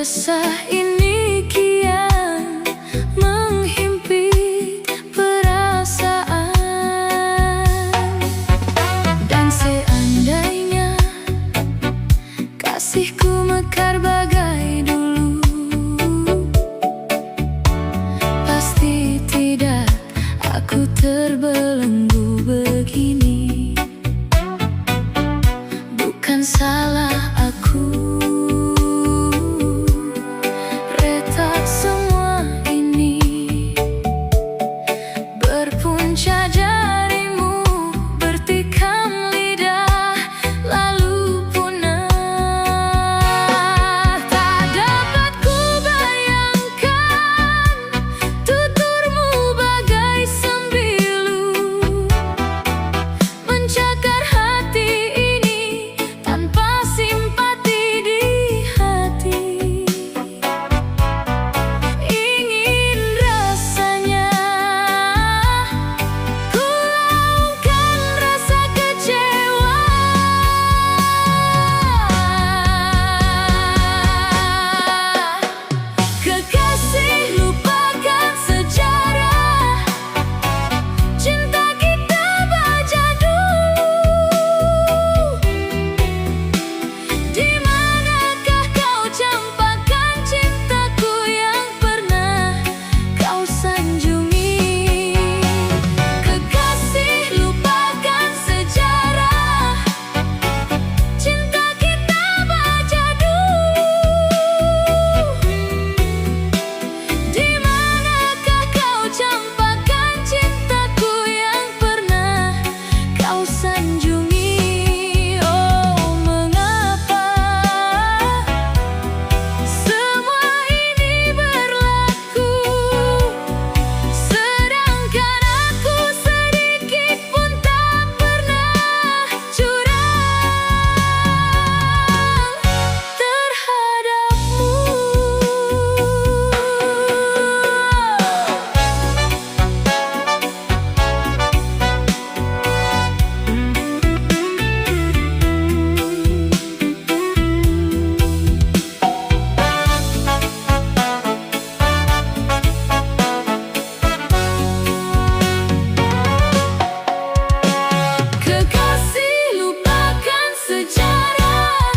Resah ini kian menghimpit perasaan, dan seandainya kasihku mekar bagai dulu, pasti tidak aku terbelenggu begini. Bukan salah aku, retak semua ini. Berpunca jarimu, bertikam lidah, lalu punah. Tak dapat ku bayangkan tuturmu bagai sembilu, mencakar hati ini tanpa simpati di hati. Ingin rasanya ku laungkan rasa kecewa. Kekasih, lupakan sejarah cinta kita baca dulu. Di manakah kau campakkan cintaku yang pernah kau sanjungi? Kekasih, lupakan sejarah cinta kita baca dulu. Di manakah kau campakkan cintaku yang pernah kau sanjungi? Oh, mengapa semua ini berlaku, sedangkan aku sedikit pun tak pernah curang terhadapmu. Kekasih, lupakan sejarah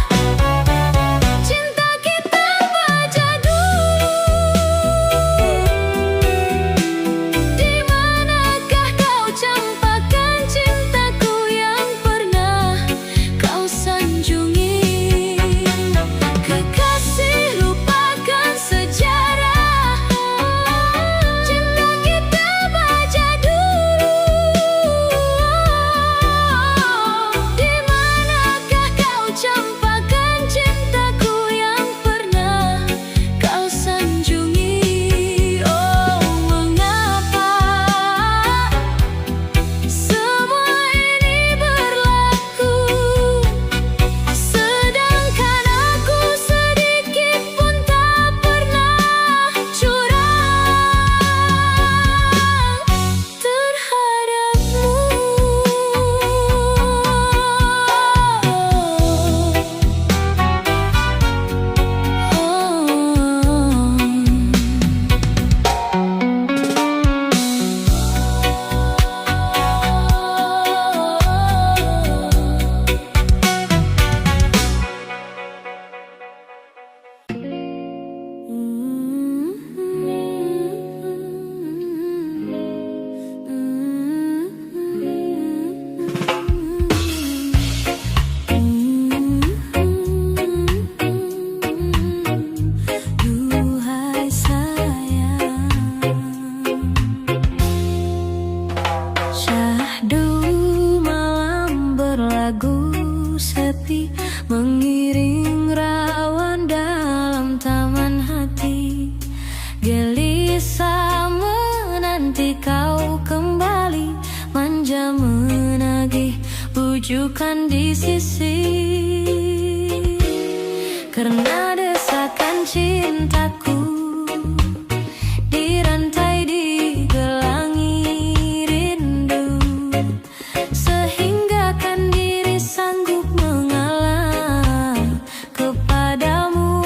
cinta kita baca dulu. Di manakah kau campakkan cintaku yang pernah kau sanjungi? Kekasih, lupakan sejarah cinta kita baca dulu. Di manakah kau campakkan cintaku yang pernah kau sanjungi? Oh, mengapa semua ini berlaku, sedangkan aku sedikit pun tak pernah curang terhadapmu. Duhai sayang, syahdu malam berlagu sepi, mengiring rawan dalam taman hati. Gelisah menanti kau kembali, manja menagih bujukan di sisi. Karena desakan cintaku dirantai, digelangi rindu, sehingga kan diri sanggup mengalah kepadamu.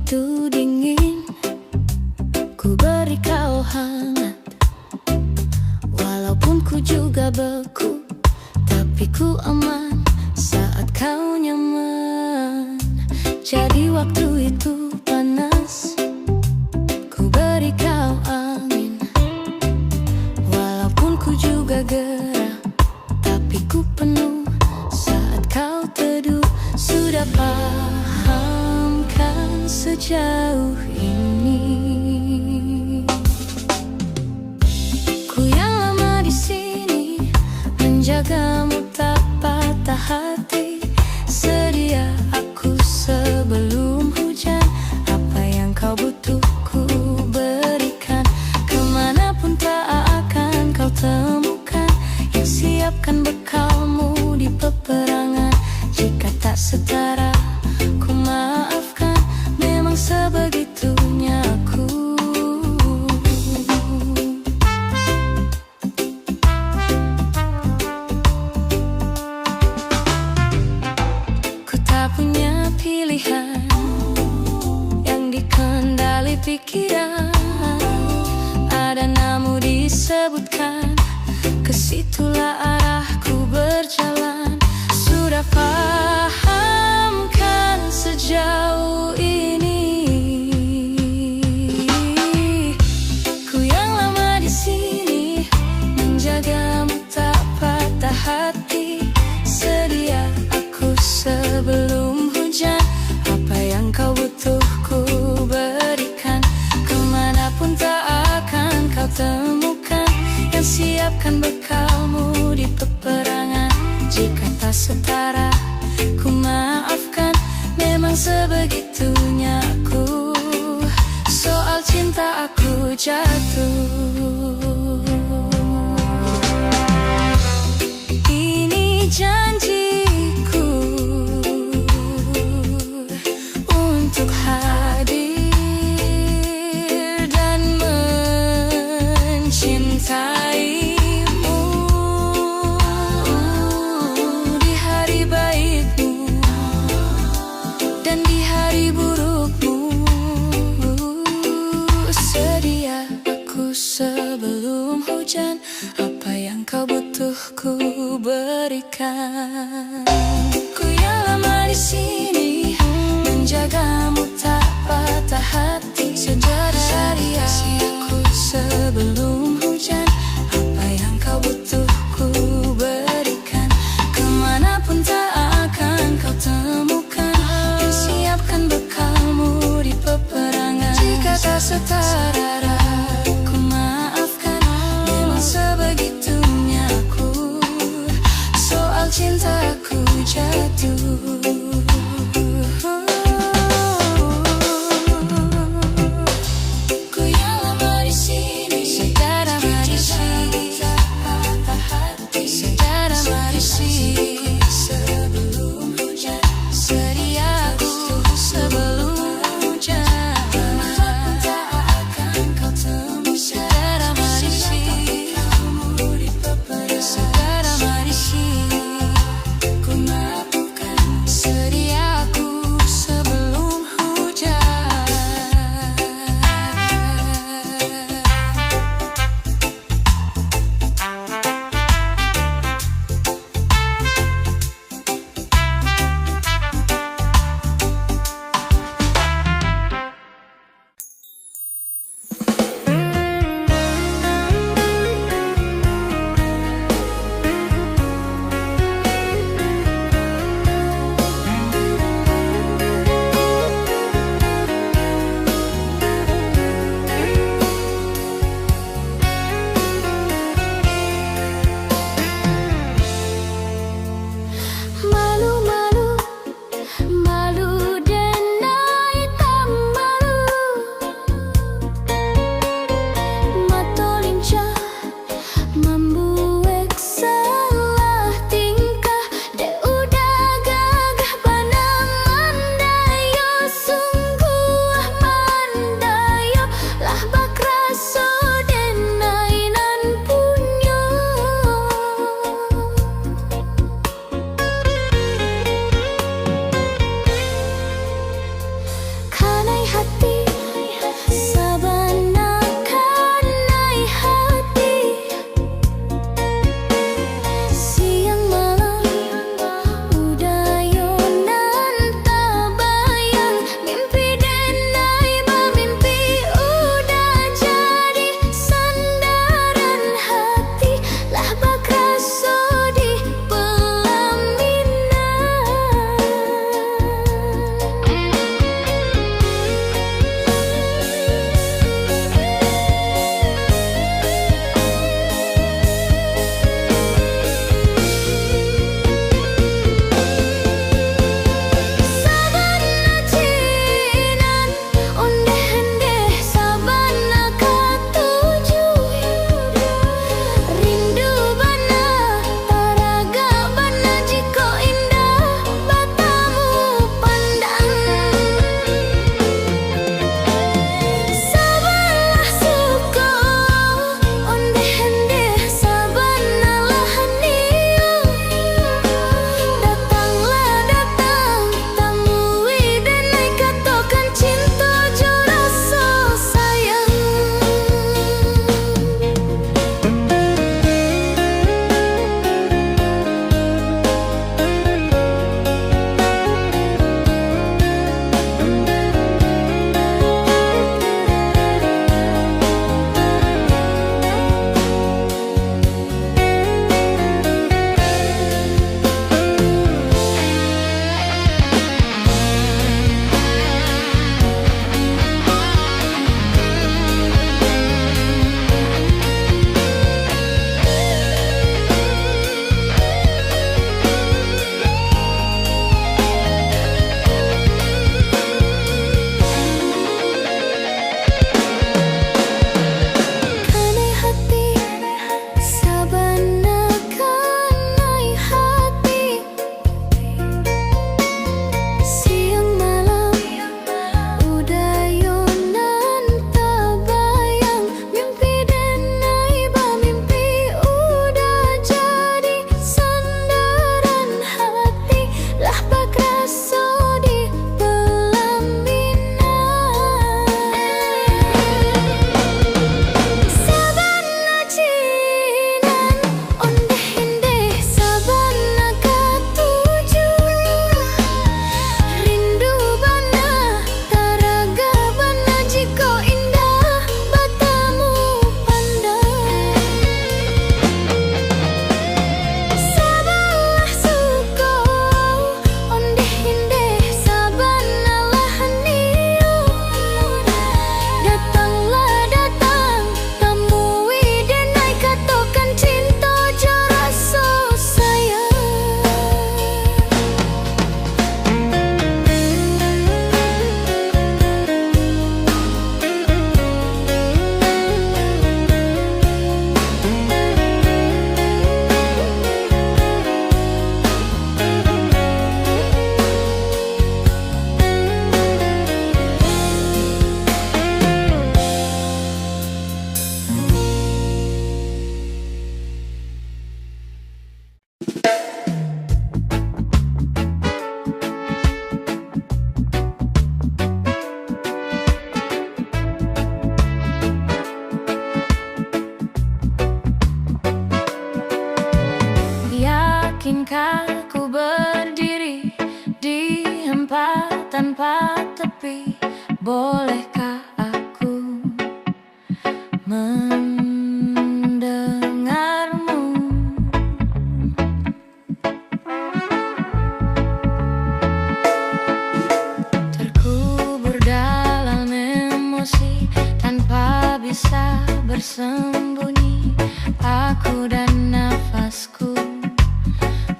begitu dingin, ku beri kau hangat. Walaupun ku juga beku, tapi ku aman saat kau nyaman. Jadi waktu itu panas, ku beri kau angin. Walaupun ku juga gerah, tapi ku penuh saat kau teduh. Sudah pahamkan sejauh ini, ku yang lama di sini menjagamu tak patah hati. Sedia aku sebelum hujan, apa yang kau butuh ku berikan. Kemanapun tak akan kau temukan, yang siapkan bekalmu di peperangan. Jika tak setara, ku maafkan, memang sebegitunya aku. Ku tak punya pilihan yang dikendali pikiran. Ada namu disebutkan, kesitulah arahku berjalan. Sudah pahamkan sejauh ini, ku yang lama di sini menjagamu tak patah hati. Sedia aku sebelum hujan, apa yang kau butuh ku berikan. Kemanapun tak akan kau temukan, yang siapkan bekalmu di peperangan. Jika tak setara, ku maafkan, memang sebegitunya aku. Soal cinta aku jatuh. Ini janjiku untuk hadir dan mencintai dan di hari burukmu. Sedia aku sebelum hujan, apa yang kau butuh ku berikan. Ku yang lama di sini menjagamu tak patah hati. Sedia aku sebelum hujan, apa yang kau butuh ku berikan. Kemanapun tak akan kau temukan, siapkan bekalmu di peperangan. Jika tak setara, ku maafkan, memang sebegitunya aku. Soal cintaku jatuh. Ku yang lama di sini, sedara di sini, tak patah hati. Sedara di sini sebelum hujan. Sedia aku sebelum hujan, kemanapun tak akan kau temukan. Segera mari sini, kamu di peperangan. Segera mari sini, ku maafkan. Sedia aku sebelum hujan. Yakinkah ku berdiri di empat tanpa tepi? Bolehkah aku mendengarmu? Terkubur dalam emosi tanpa bisa bersembunyi, aku dan nafasku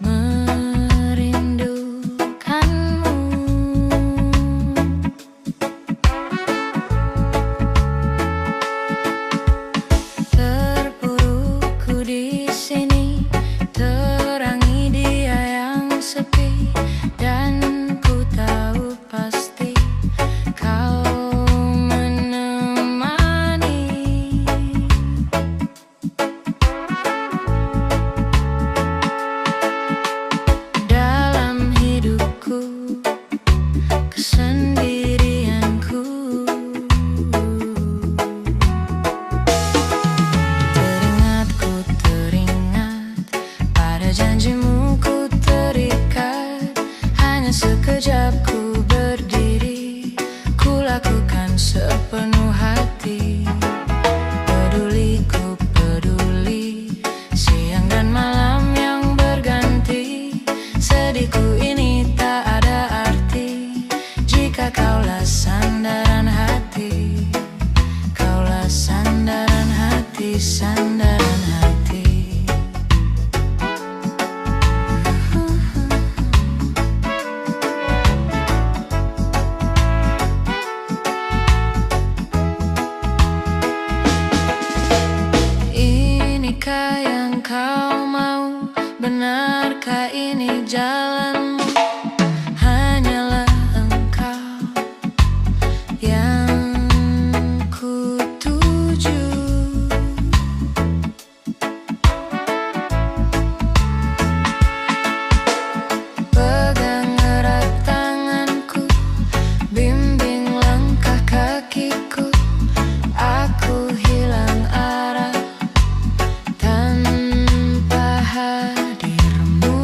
merindukanmu. Terpurukku di sini, terangi dia yang sepi, dan ku tahu pasti kau menemani. Dalam hidupku, kesendirianku, teringat pada janjimu, ku terikat. Hanya sekejap ku berdiri, ku lakukan sepenuh hati. Peduli, ku peduli, siang dan malam yang berganti. Sedihku ini tak ada arti jika kaulah sandaran hati. Kaulah sandaran hati, sandaran hati. Inikah yang kau mau? Benarkah ini jalanmu? Hanyalah engkau yang ku tuju. Pegang erat tanganku, bimbing langkah kakiku. Aku hilang arah tanpa hadirmu.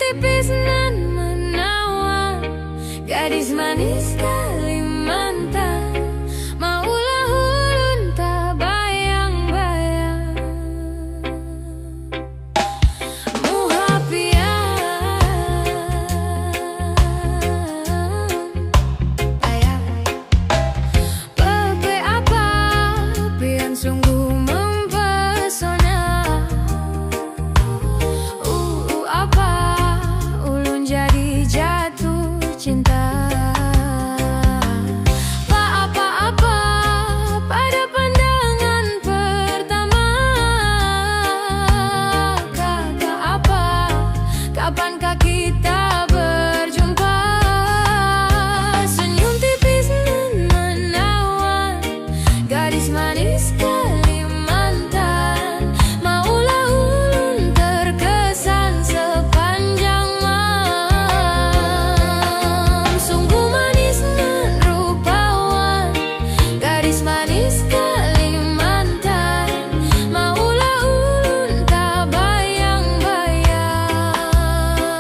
tipis nan menawan, gadis manis Kalimantan, maulah ulun tak bayang-bayang. Muhapian Pepe apa pian sungguh mempesona. Apa ulun jadi jatuh cinta. Apa-apa pada pandangan pertama. Kakak apa, kapankah kita berjumpa? Senyum tipis nan menawan, gadis manis Kalimantan, maulah ulun terkesan sepanjang malam. Sungguh manis nan rupawan, gadis manis Kalimantan, maulah ulun tak bayang-bayang.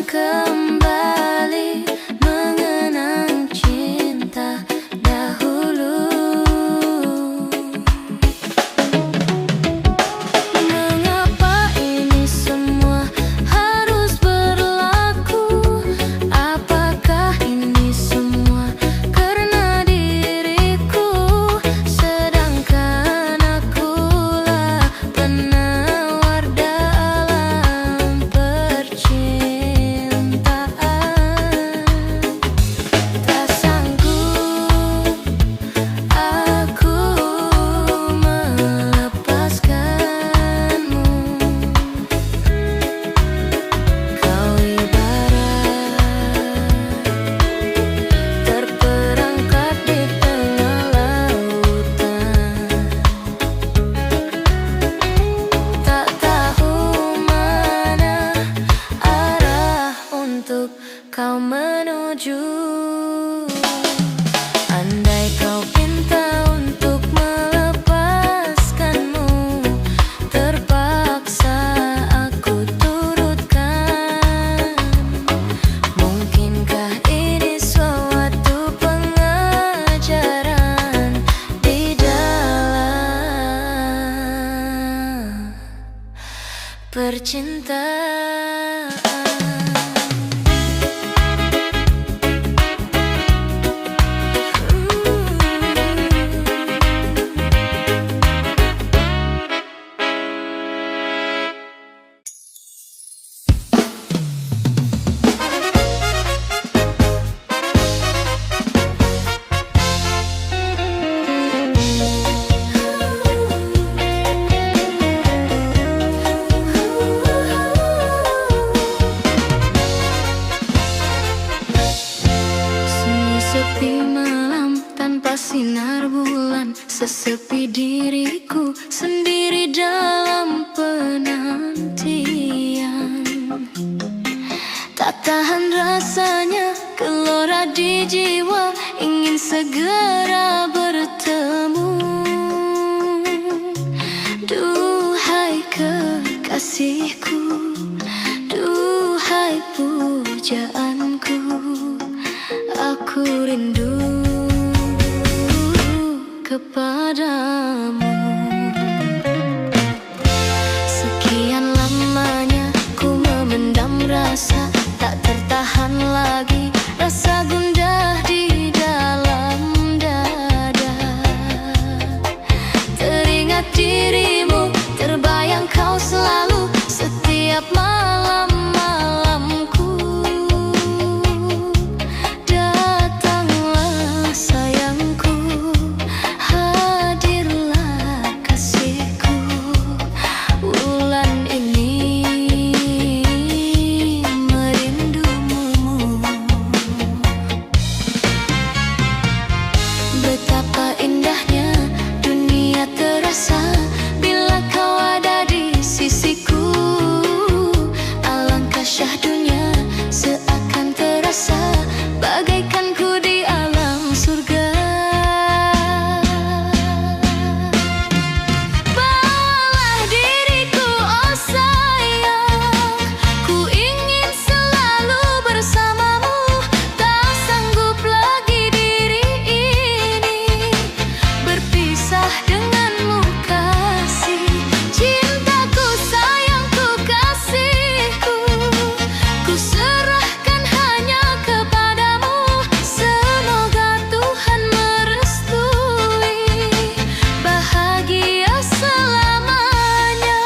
kembali mengenang cinta dahulu. Mengapa ini semua harus berlaku? Apakah ini semua karena diriku? Sedangkan akulah penawar dalam percintaan. Tak sanggup aku melepaskanmu. Kau ibarat terperangkap di tengah lautan, tak tahu mana arah untuk kau menuju. Andai kau pinta untuk melepaskanmu, terpaksa aku turutkan. Mungkinkah ini suatu pengajaran di dalam percintaan? Sepi malam tanpa sinar bulan, sesepi diriku sendiri dalam penantian. Tak tahan rasanya gelora di jiwa, ingin segera bertemu. Duhai kekasihku, duhai pujaanku, aku rindu kepadamu. Sekian lamanya ku memendam rasa, tak tertahan lagi rasa gundah di dalam dada. Teringat dirimu, terbayang kau selalu setiap malam-malamku. Datanglah sayangku, hadirlah kasihku. Bulan ini merindumu. Betapa indahnya dunia terasa bila kau ada di sisiku. Alangkah syahdunya seakan terasa bagaikan ku di alam surga. Bawalah diriku, oh sayang, ku ingin selalu bersamamu. Tak sanggup lagi diri ini berpisah denganmu kasih. Cintaku, sayangku, kasihku, ku serahkan hanya kepadamu. Semoga Tuhan merestui bahagia selamanya.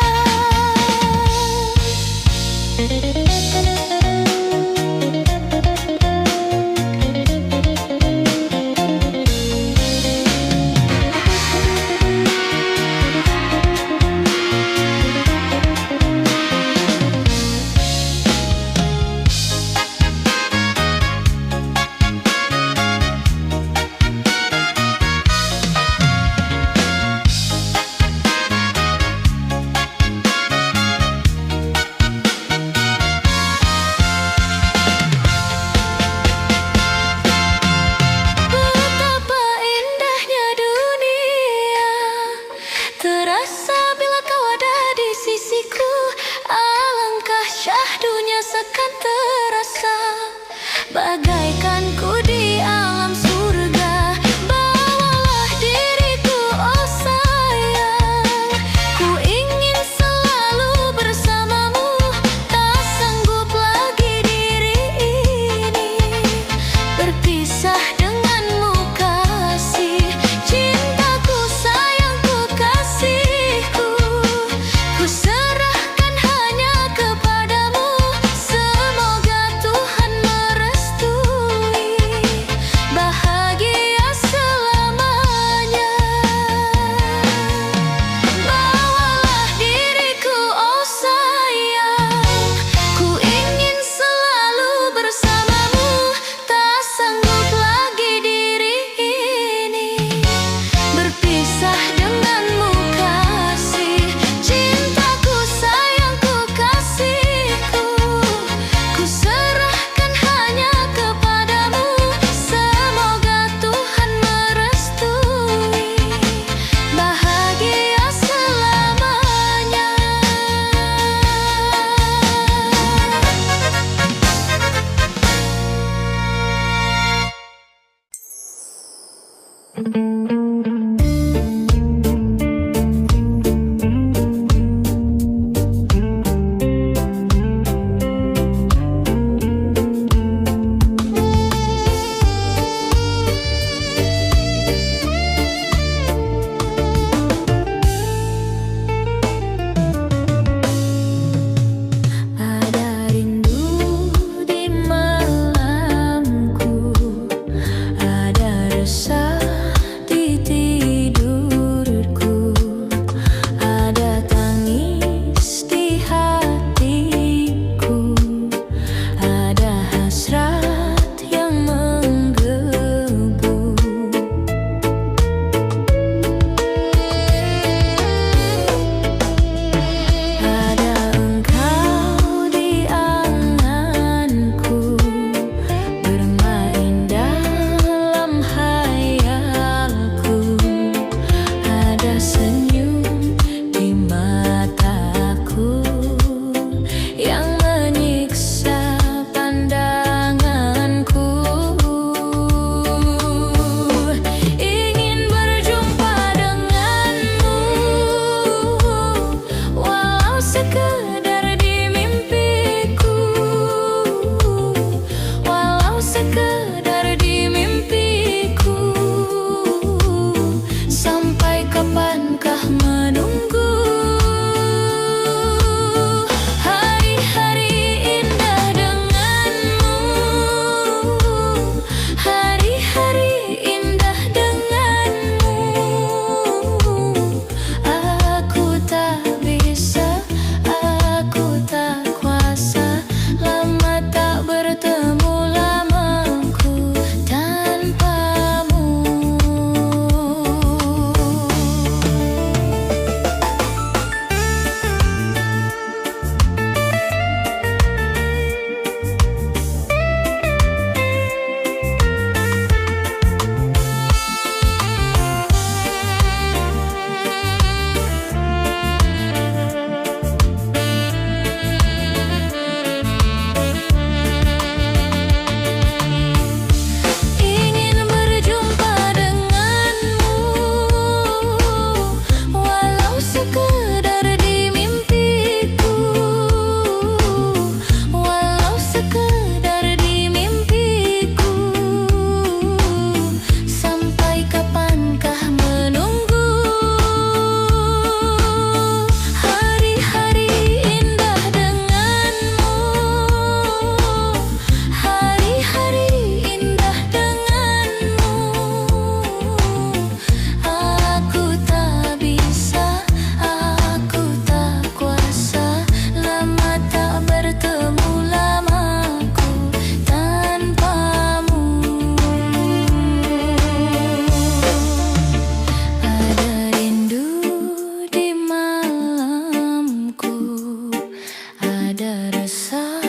ada rasa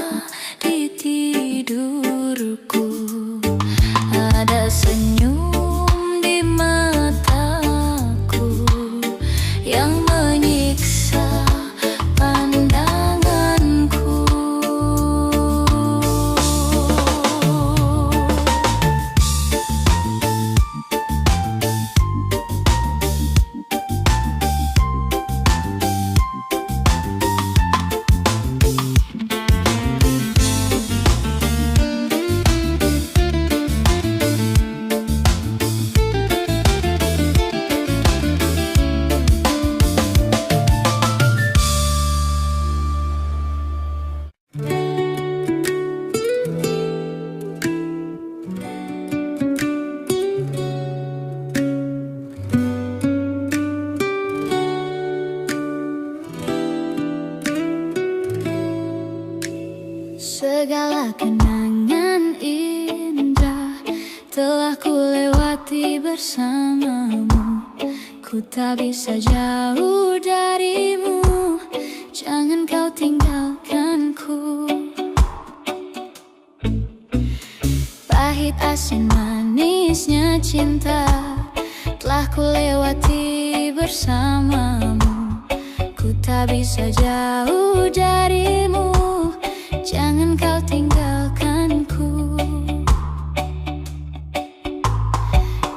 di tidurku, ada senyum di mataku yang menyiksa pandanganku. Segala kenangan indah telah ku lewati bersamamu. Ku tak bisa jauh darimu, jangan kau tinggalkanku. Pahit asin manisnya cinta telah ku lewati bersamamu. Ku tak bisa jauh darimu, jangan kau tinggalkanku.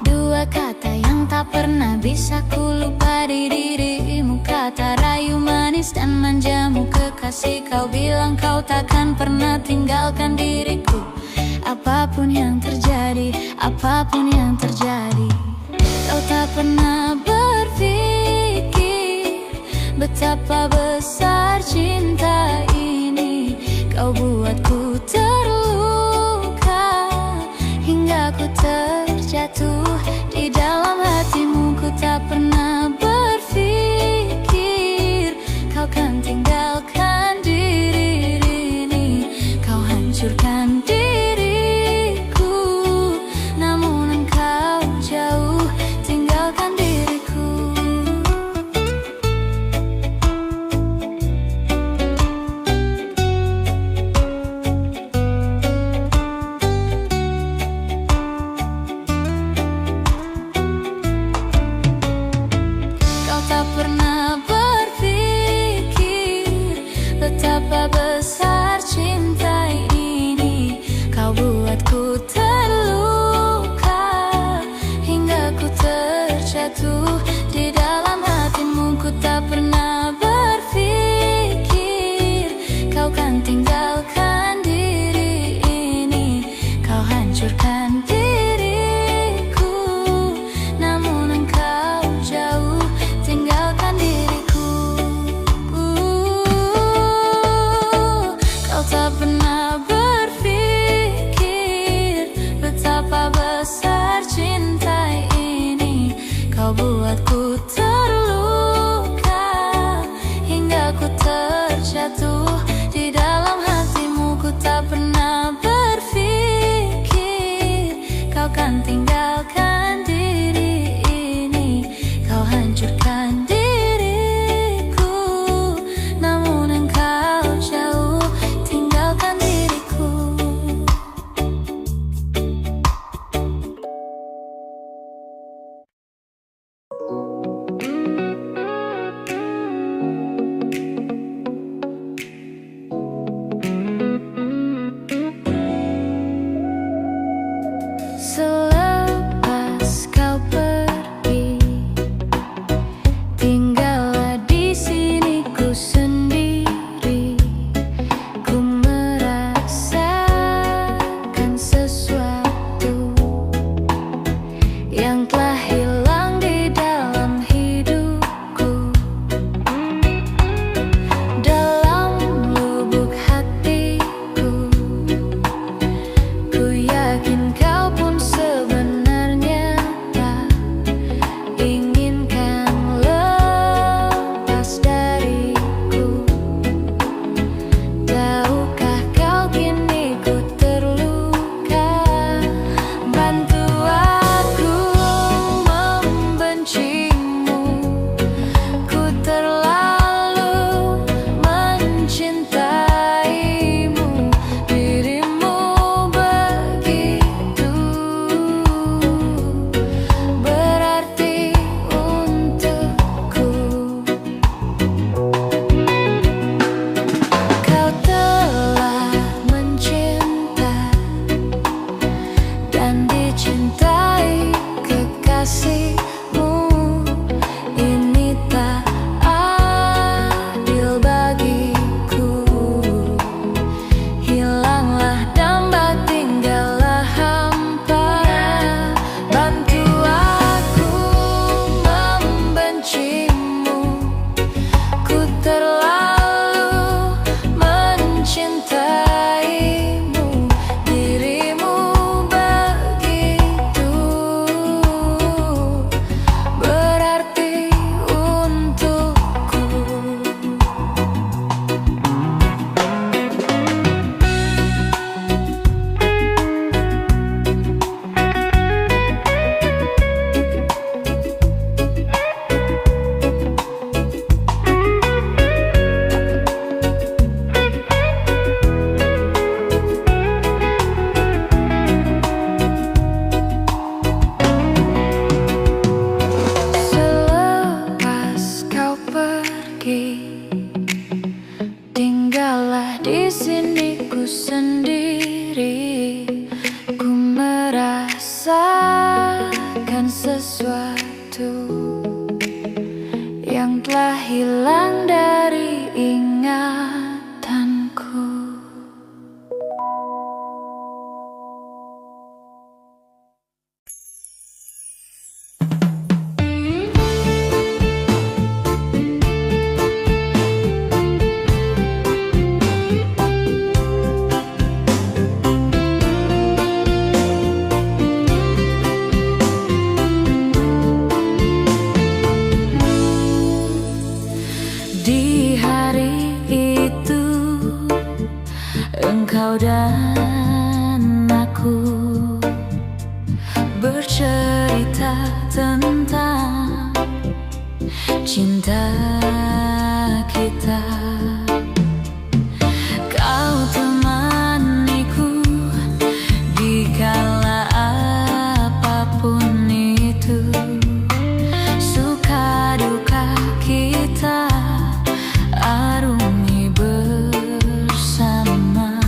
Dua kata yang tak pernah bisa ku lupa di dirimu, kata rayu manis dan manjamu kekasih. Kau bilang kau takkan pernah tinggalkan diriku, apapun yang terjadi, apapun yang terjadi. Kau tak pernah berpikir betapa besar cinta ini. Kau buatku terluka hingga ku terjatuh di dalam hatimu. Ku tak pernah berpikir kau kan tinggalkan diri ini. Kau hancurkan diriku, namun engkau jauh tinggalkan diriku. Tak pernah berpikir betapa besar cinta ini. Kau buatku terluka hingga ku terjatuh di dalam hatimu. Ku tak pernah berpikir kau kan tinggalkan diri ini. Kau hancurkan diriku, namun engkau jauh tinggalkan diriku. Kau tak pernah berpikir betapa besar cinta ini. Kau buatku terluka hingga ku terjatuh di dalam Di sini ku sendiri, ku merasakan sesuatu yang telah hilang dari ingatanku. Di hari itu engkau dan aku bercerita tentang cinta kita. Kau temaniku di kala apapun itu, suka duka kita arungi bersama.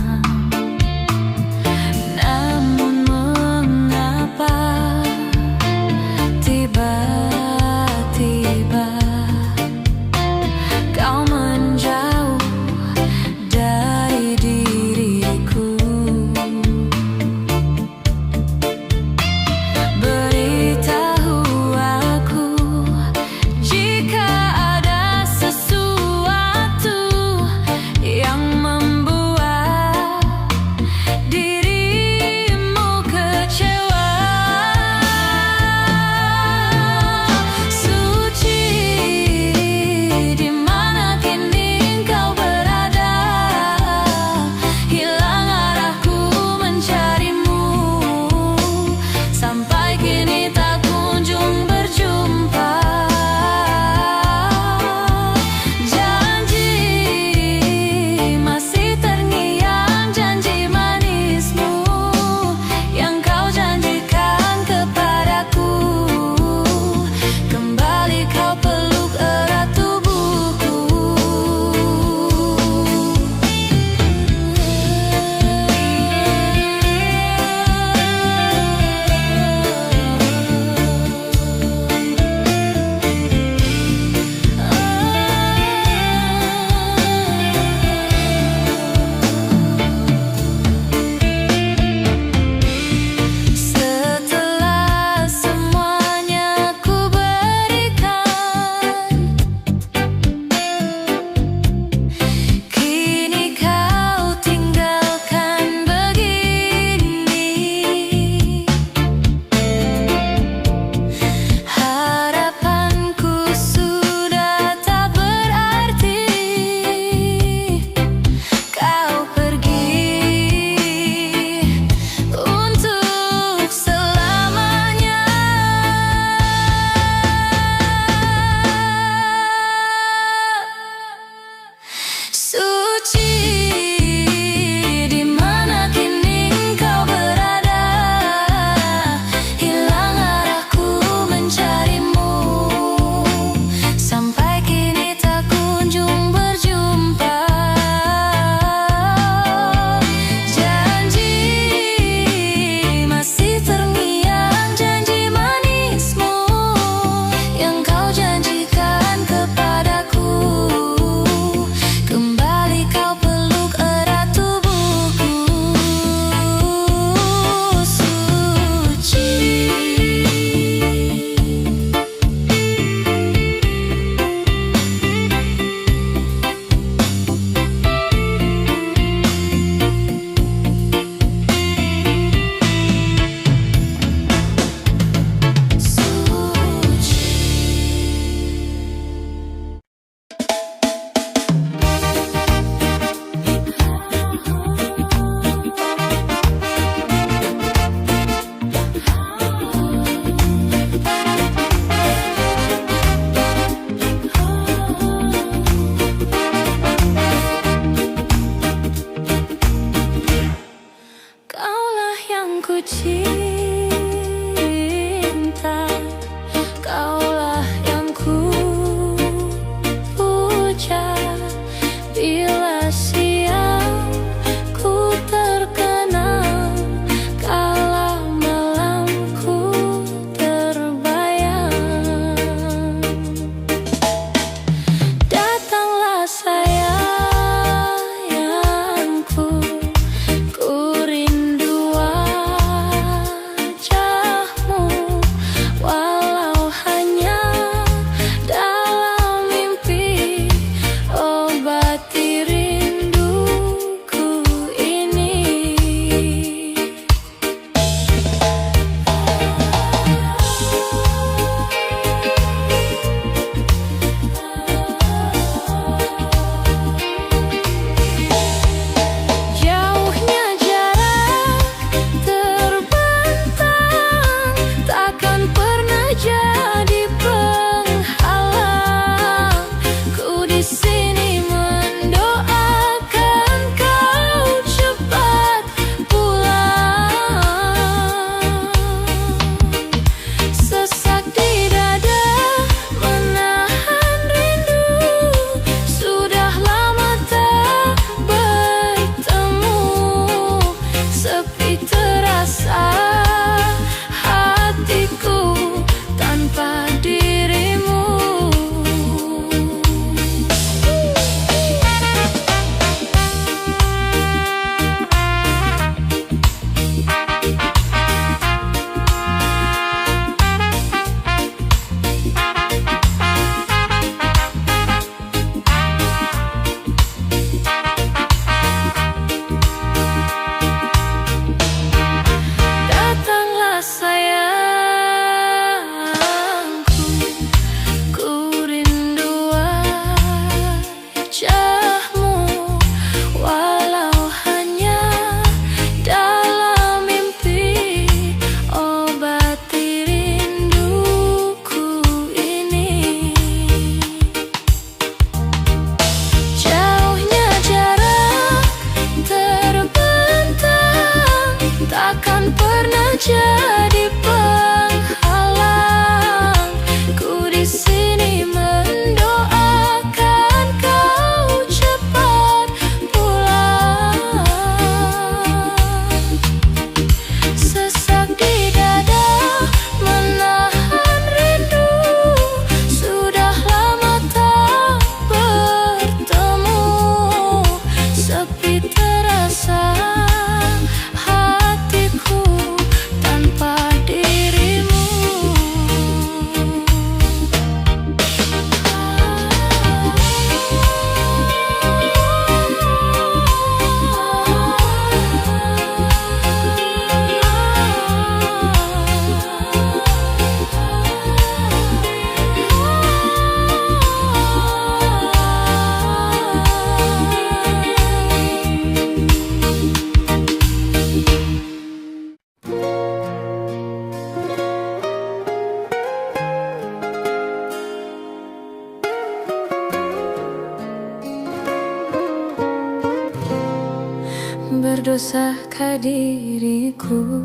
Berdosakah diriku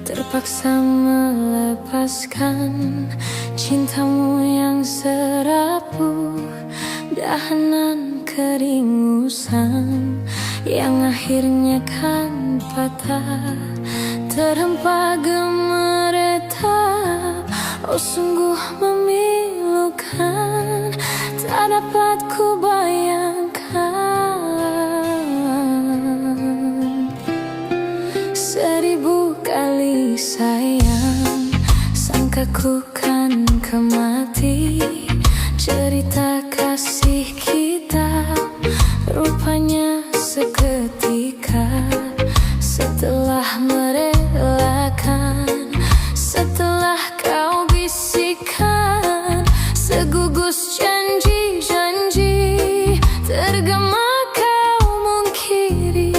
terpaksa melepaskan cintamu yang serapuh, dahanan keringusan yang akhirnya kan patah, terhempa gemeretak. Oh sungguh memilukan, tak dapat ku bayangkan. Seribu kali sayang, sangka ku kan kemati cerita kasih kita, rupanya seketika setelah merelakan, setelah kau bisikan segugus janji-janji, tergema kau mungkiri.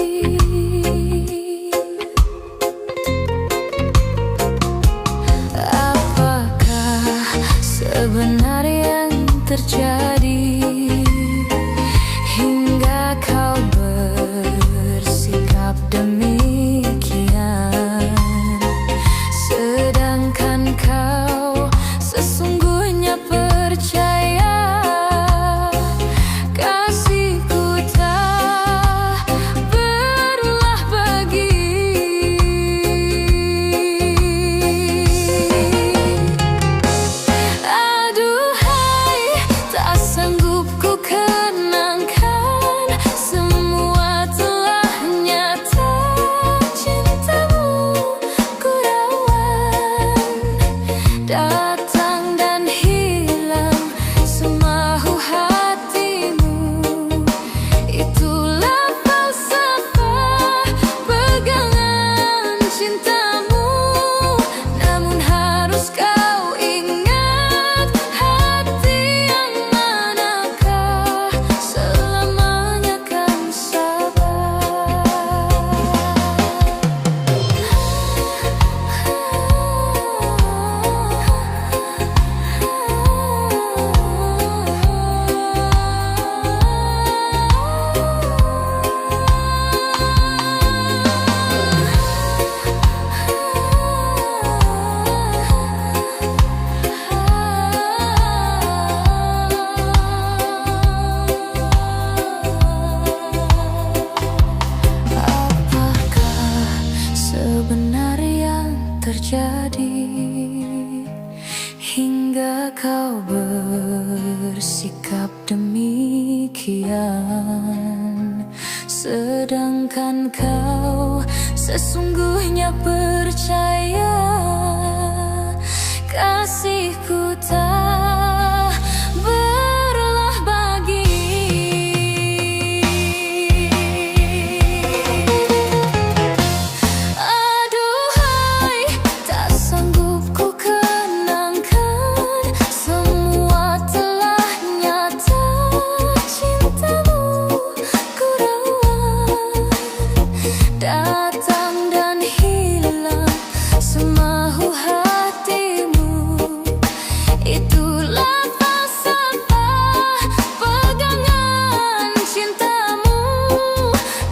Apakah sebenarnya yang terjadi hingga kau bersikap demikian, sedangkan kau sesungguhnya percaya kasihku tak berulah bagi. Aduhai, tak sanggup ku kenangkan, semua telah nyata, cintamu ku rawan, datang dan hilang semahu hatimu. Itulah falsafah pegangan cintamu, namun harus kau ingat, hati yang manakah selamanya kan sabar. Apakah sebenarnya yang terjadi hingga kau bersikap demikian, sedangkan kau sesungguhnya percaya kasihku tak berulah bagi. Aduhai, tak sanggup ku kenangkan, semua telah nyata, cintamu ku rawan, datang dan hilang semahu hatimu. Itulah falsafah pegangan cintamu,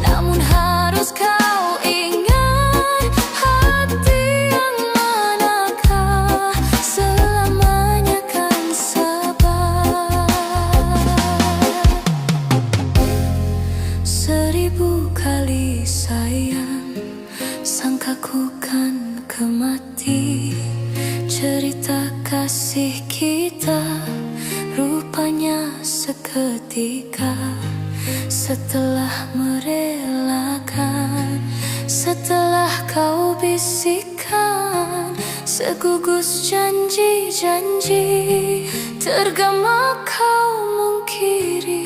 namun harus kau ingat, hati yang manakah selamanya kan sabar. Seribu kali sayang, sangka ku kan kemati cerita kasih kita, rupanya seketika setelah merelakan, setelah kau bisikan segugus janji-janji, tergema kau mungkiri.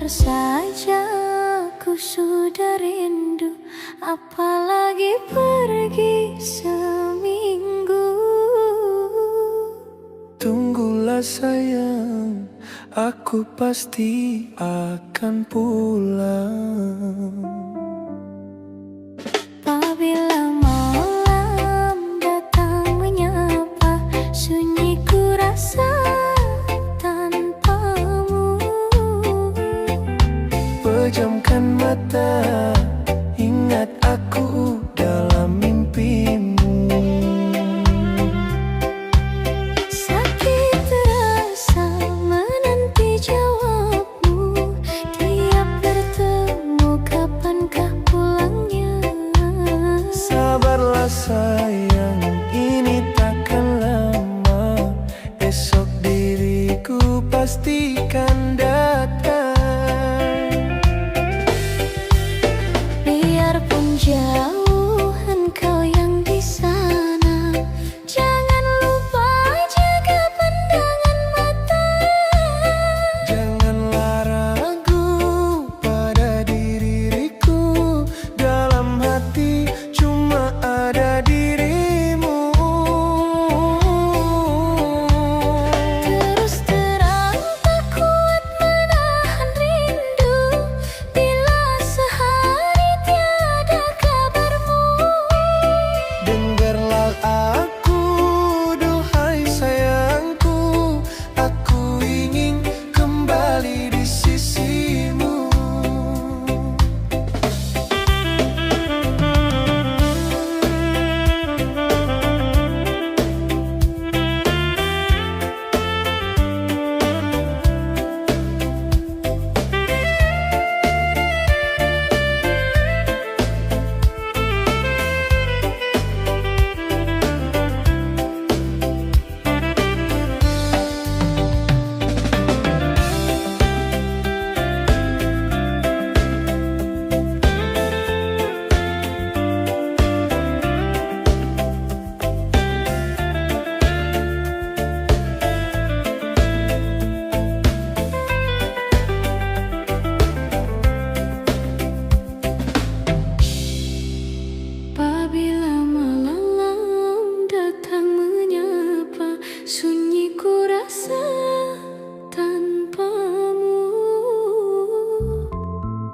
saja ku sudah rindu, apalagi pergi seminggu. Tunggulah sayang, aku pasti akan pulang. Apabila malam datang menyapa, sunyi ku rasa tanpamu. Pejamkan mata, ingat aku dalam mimpimu. Sakit terasa menanti jawabmu, tiap bertemu kapankah pulangnya. Sabarlah sayang, ini takkan lama, esok diriku pastikan datang. Biarpun jauh engkau yang di sana, jangan lupa jaga pandangan mata. Janganlah ragu pada diriku, dalam hati cuma ada dirimu. Terus terang tak kuat menahan rindu, bila sehari tiada kabarmu. Dengarlah aku, duhai sayangku, aku ingin kembali di sisimu. Apabila malam datang menyapa, sunyi ku rasa tanpamu.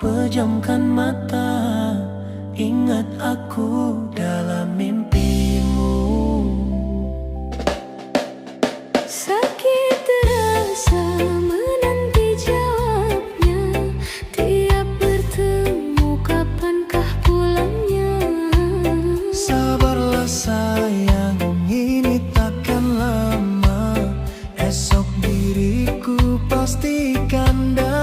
Pejamkan mata, ingat aku dalam mimpimu. Sakit terasa menanti jawabnya, tiap bertemu kapankah pulangnya. Sabarlah sayang, ini takkan lama, esok diriku pastikan datang.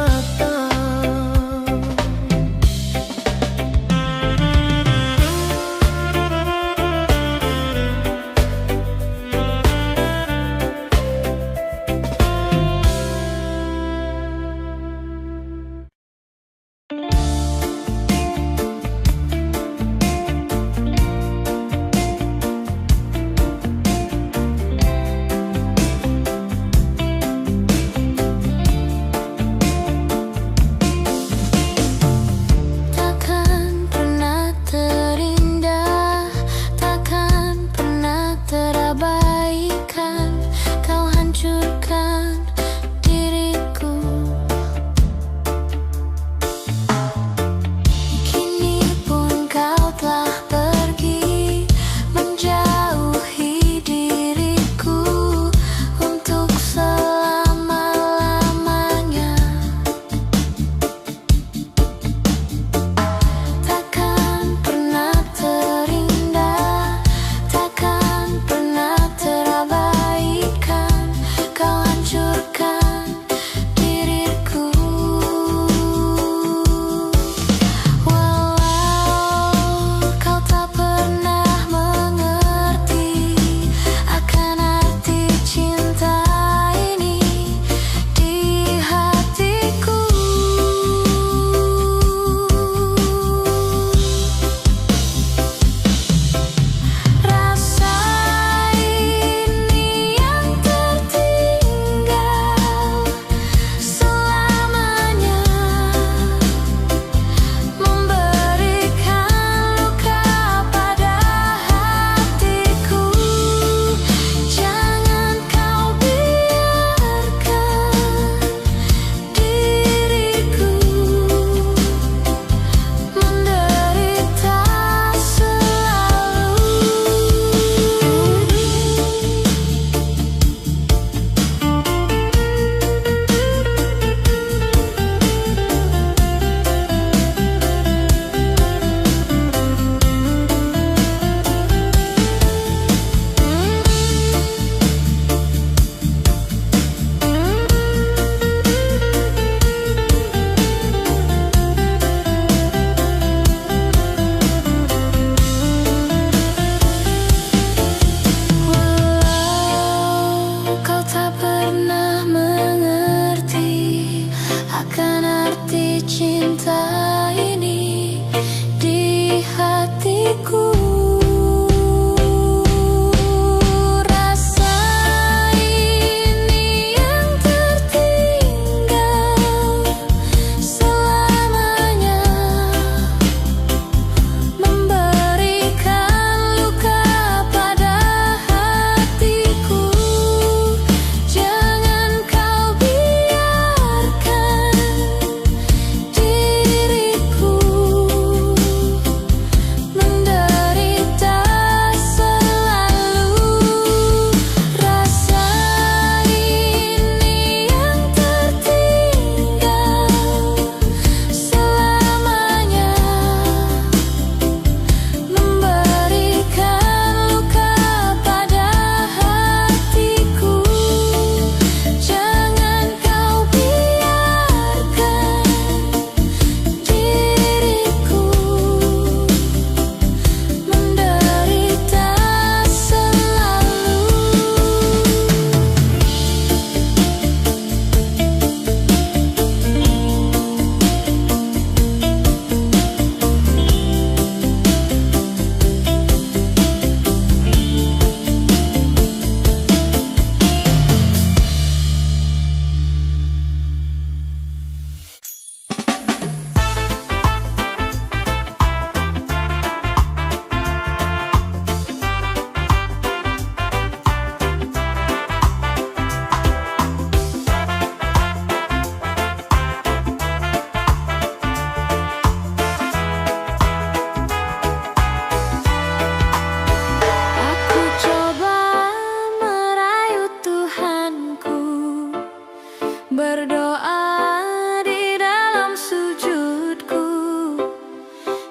Berdoa di dalam sujudku,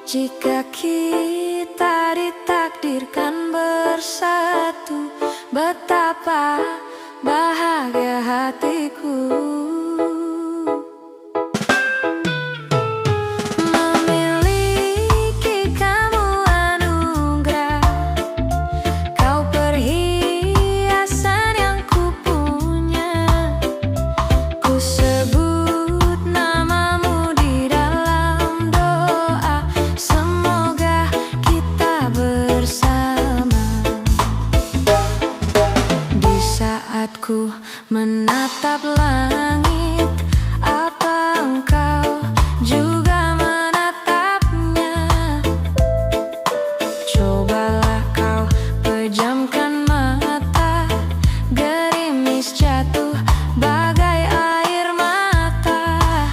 jika kita ditakdirkan bersatu, betapa bahagia hatiku. Memiliki kamu anugerah, kau perhiasan yang kupunya. Ku sebut namamu di dalam doa, semoga kita bersama. Di saat ku menatap langit, apa engkau juga menatapnya? Cobalah kau pejamkan mata, gerimis jatuh bagai air mata.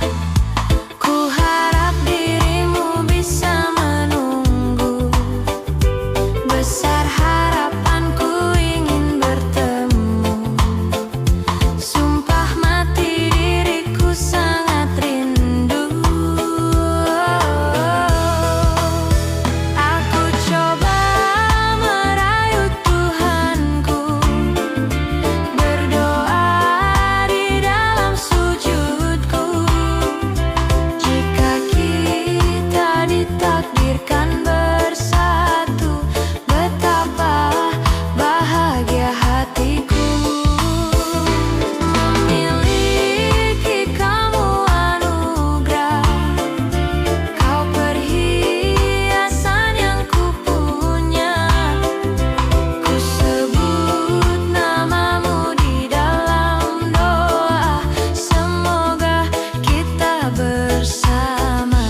Ku harap dirimu bisa menunggu, besar harapanku ingin bertemu. Sumpah mati diriku sangat rindu. Aku coba merayu Tuhanku, berdoa di dalam sujudku, jika kita ditakdirkan bersatu, betapa bahagia hatiku. Memiliki kamu anugerah, kau perhiasan yang kupunya. Ku sebut namamu di dalam doa, semoga kita bersama.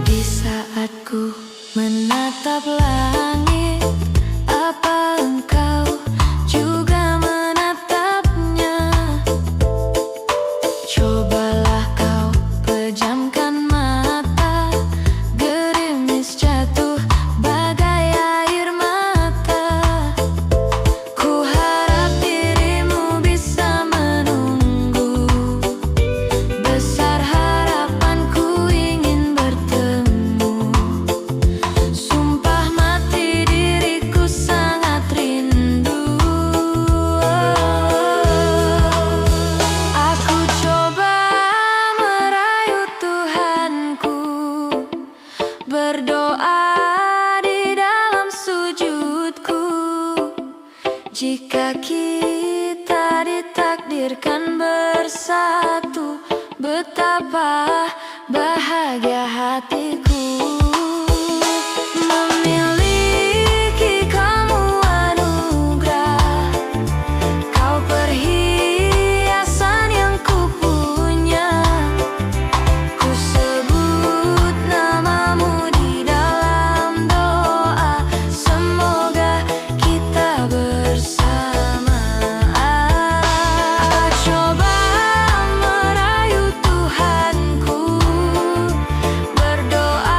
Di saat ku menatap langit, apa engkau juga menatapnya? Cobalah kau pejamkan mata, gerimis jatuh bagai air mata. Ku harap dirimu bisa menunggu, besar harapanku ingin bertemu. Sumpah mati diriku sangat rindu. Aku coba merayu Tuhanku, berdoa di dalam sujudku, jika kita ditakdirkan bersatu, betapa bahagia hatiku. Memiliki kamu anugerah, kau perhiasan yang kupunya. Ku sebut namamu di dalam doa, semoga kita bersama. Aku coba merayu Tuhanku, berdoa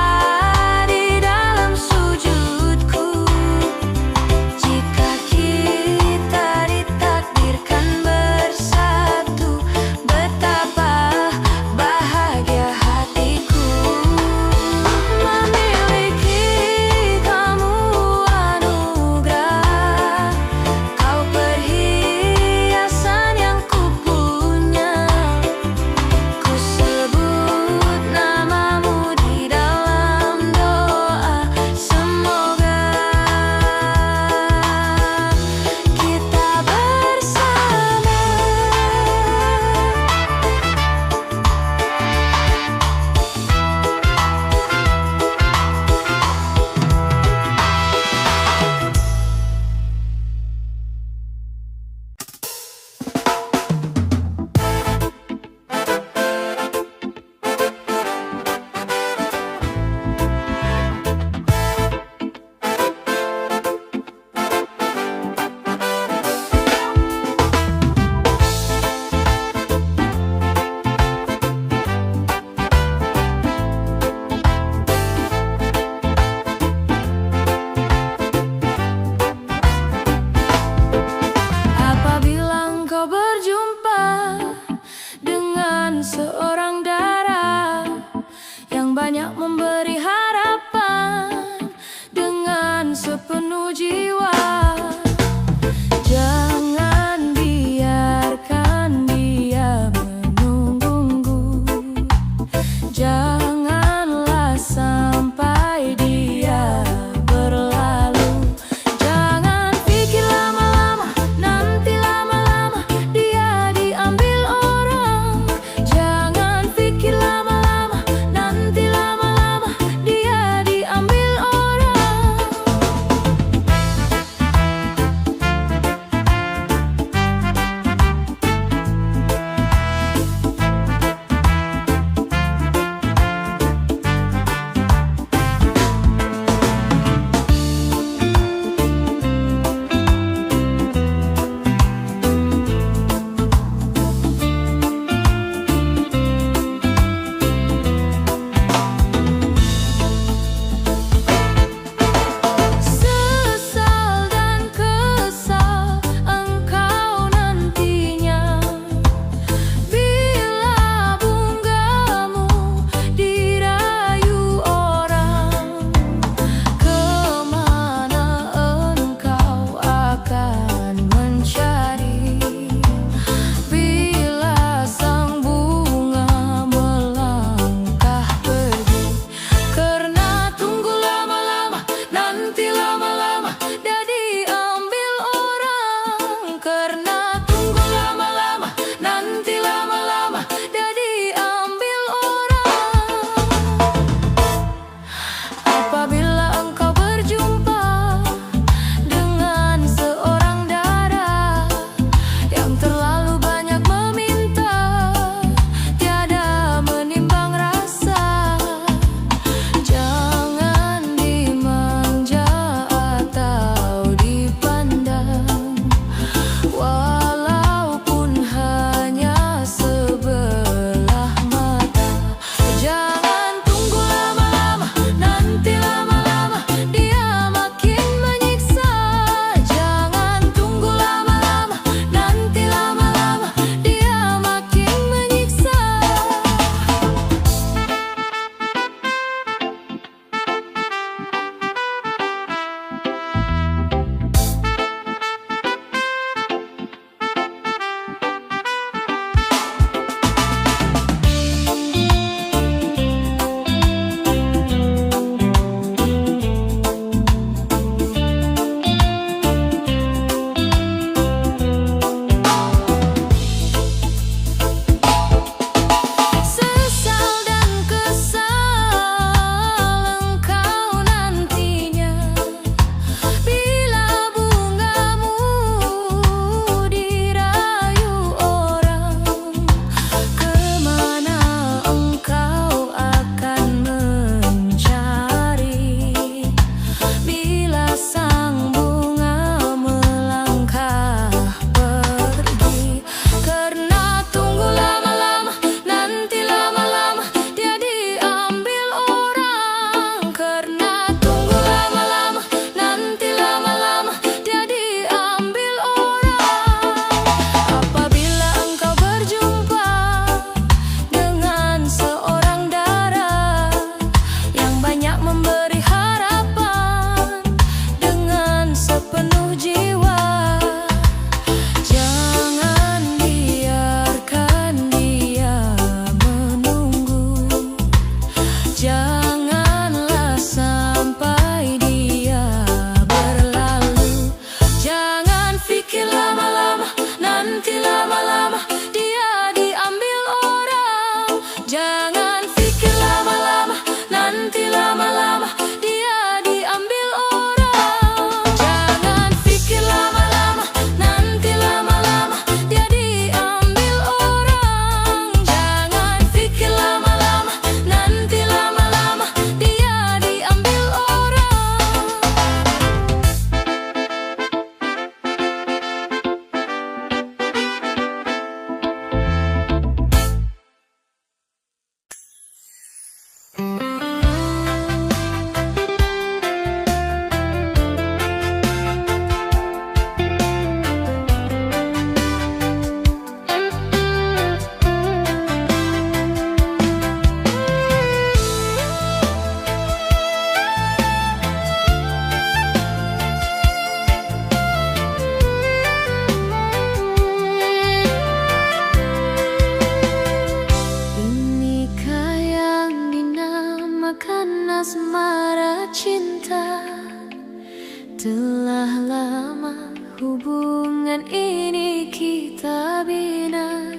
Telah lama hubungan ini kita bina,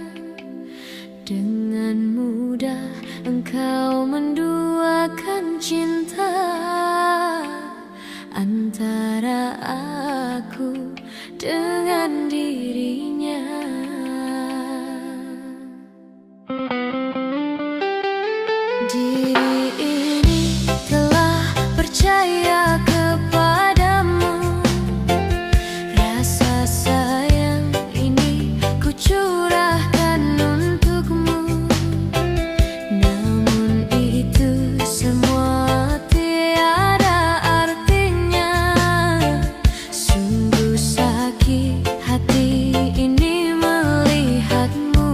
dengan mudah engkau menduakan cinta antara aku dengan dirinya. Diri ini telah percaya kepadamu, rasa sayang ini ku curahkan untukmu. Namun itu semua tiada artinya, sungguh sakit hati ini melihatmu.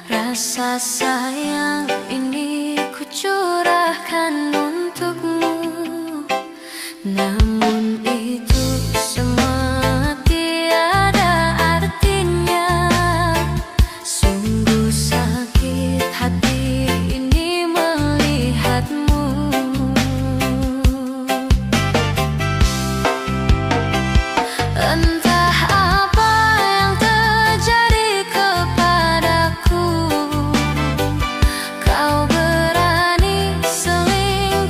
Rasa sayang ini ku curahkan untukmu. Namun itu semua tiada artinya, sungguh sakit hati ini melihatmu. Entah apa yang terjadi kepadaku, kau berani selingkuh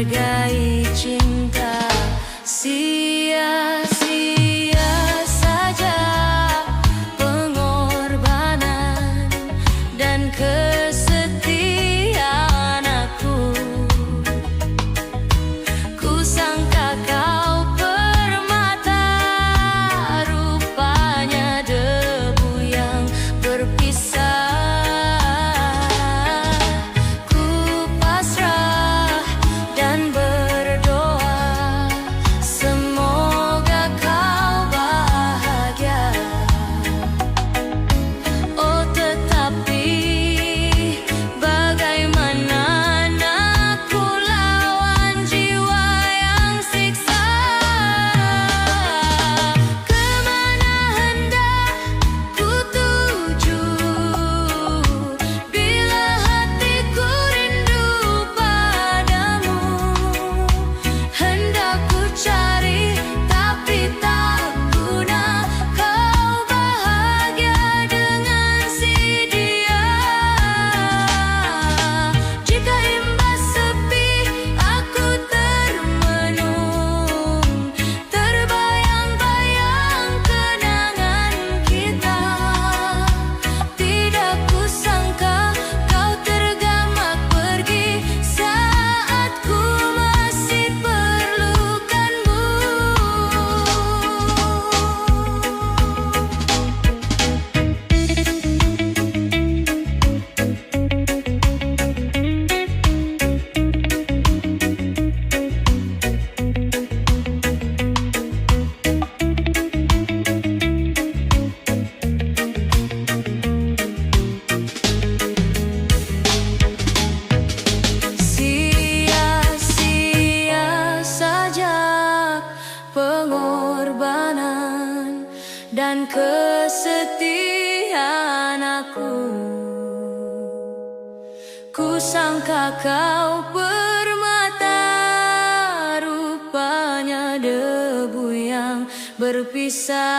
menghargai cinta. Sia-sia saja pengorbanan dan kesetiaan aku. Kusangka kau permata, rupanya debu yang berpisah. Ku pasrah dan berdoa, semoga kau bahagia. Oh tetapi bagaimana aku lawan jiwa yang siksa. Kemana hendak ku tuju bila hatiku rindu padamu. Hendak ku cari tapi tak guna, kau bahagia dengan si dia. Jika imbas sepi aku termenung, terbayang-bayang kenangan kita. Tidak kusangka kau tergamak pergi saat ku masih perlukanmu. Sia-sia saja pengorbanan dan kesetiaan aku. Kusangka kau permata, rupanya debu yang berpisah.